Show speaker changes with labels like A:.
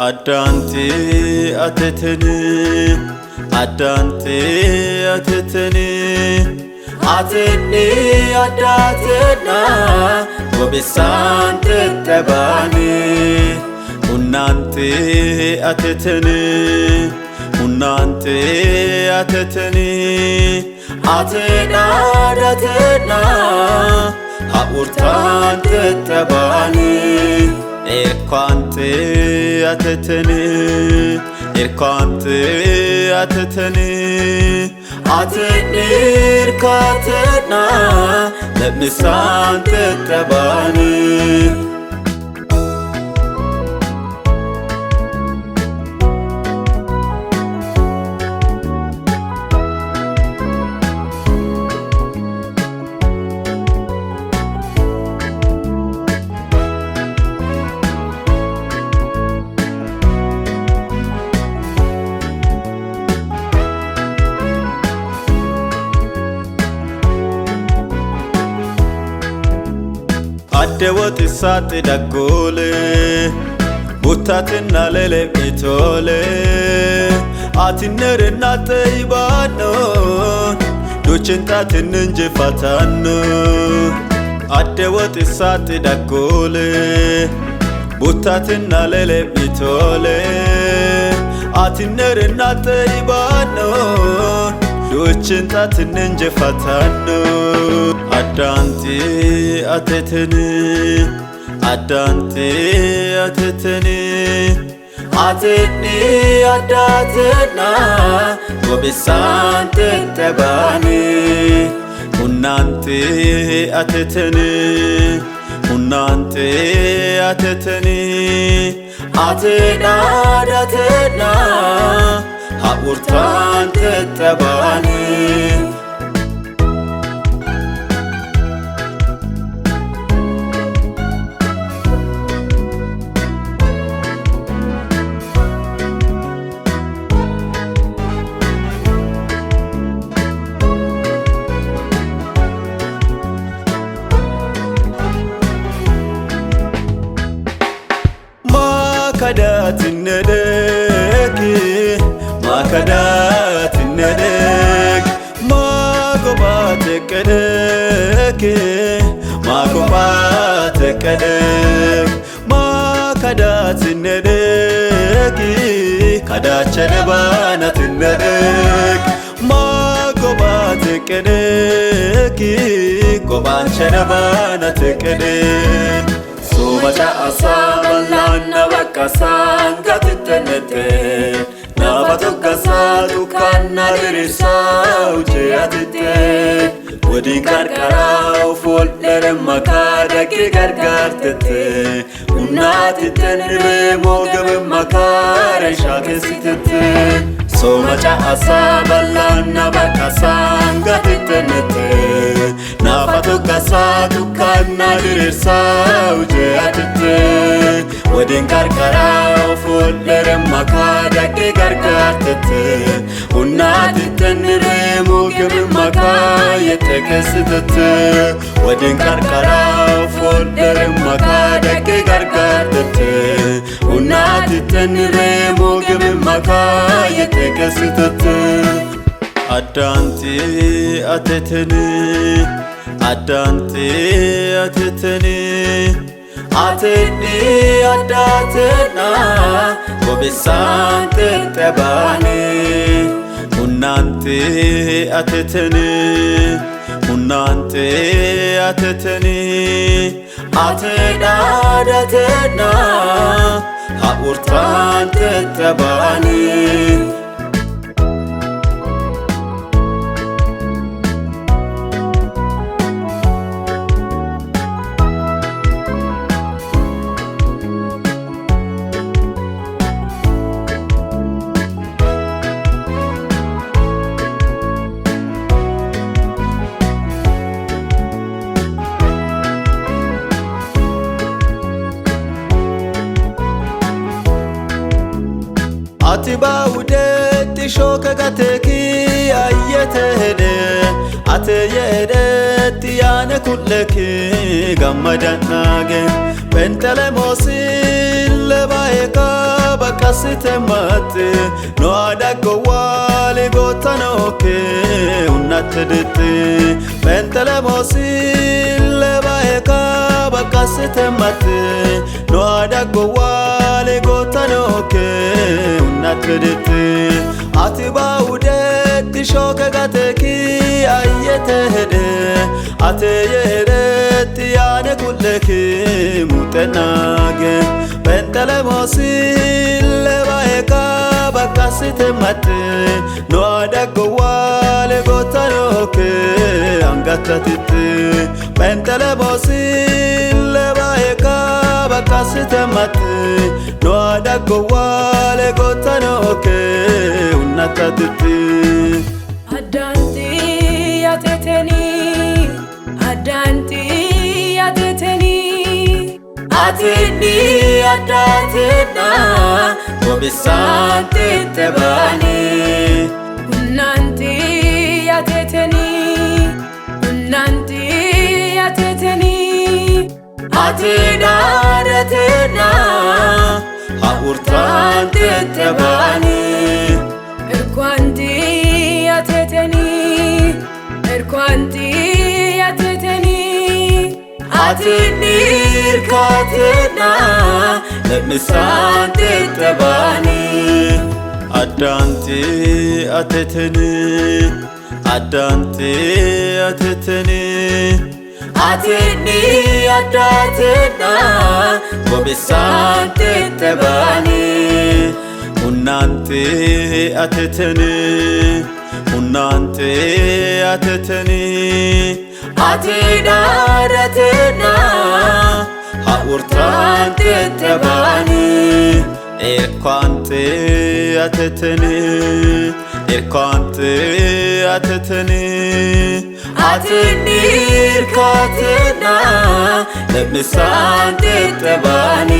A: Adante atetene Adante atetene Atene adatena Gobisante tabane Unante atetene Unante atetene Atena adatena Haurtante tabane Erkante atetene Erkante atetene Atene erkatena Lebnisante tabane Adewot isate dagole Butatina lele mitole Atinere nate ibano Ducintate ninje fatano Adewot isate dagole Butatina lele mitole Atinere nate ibano Ducintate ninje fatano Adante atetene Adante atetene Atene adatena Gobisante tabane Unante atetene Unante atetene Atena adatena Haurtante tabane Makadatin nedek Makadatin nedek Magobate kedek Magobate kedek Makadatin nedek Kadachene banatin nedek Magobate kedek Gobanchene banatin kedek Sumacha asabalana bakasan gatitenete Nabatokasa dukana dirisa uje atite Wadi karkarau folere makada ki gargartete Unatiten re mogame makare shakesitete Sumacha asabalana bakasan gatitenete Nabatokasa dukana dirisa uje atite Wadin karkarau folere makada ki gargartete Unatiten re mogame makaya tekesitete Wadin karkarau folere makada ki gargartete Unatiten re mogame makaya tekesitete Adante atetene Adante atetene Atene adatena Gobisante tabane Unante atetene Unante atetene Atena adatena Haurtante tabane Atiba ude tishoka gateki ayete hede ate yede tiyane kulleki gammadan nage pentele mosil baeka በቀስተማት ነው አዳጎዋል ጎተኖኬ ኡናትድት በንተለሞሲ ለባየካ በቀስተማት ነው አዳጎዋል ጎተኖኬ ኡናትድት አትባውደት ሾከጋቴኪ አየተሄደ አተየረት ያነ ኩለኪ ሙጠናገ በንተለሞሲ ለባየካ በቀስተማት ነው አዳጎዋል ጎተኖኬ አንጋታትት በንተለሞሲ ለባየካ በቀስተማት ነው አዳጎዋል ጎተኖኬ ኡናታትት
B: አዳንቲ ያቴቴኒ አዳንቲ ያቴቴኒ አቴኒ አዳቴና ወብሳንቴ ተባኒ እናንቲ ያቴቴኒ እናንቲ ያቴቴኒ አቴና አዳቴና ሀኡርታንቴ ተባኒ እርኳንቲ ያቴቴኒ እርኳንቲ ያቴቴኒ አቴኒ እርካቴና ለምሳንቴ ተባኒ አዳንቲ አቴቴኒ አዳንቲ አቴቴኒ አቴኒ አዳቴና ወብሳንቴ ተባኒ ኡናንቴ አቴቴኒ ኡናንቴ አቴቴኒ አቴና አዳቴና ሀኡርታንቴ ተባኒ ኤርኳንቴ አቴቴኒ ኤርኳንቴ አቴቴኒ አቴኒ እርካቴና ለምሳንቴ ተባኒ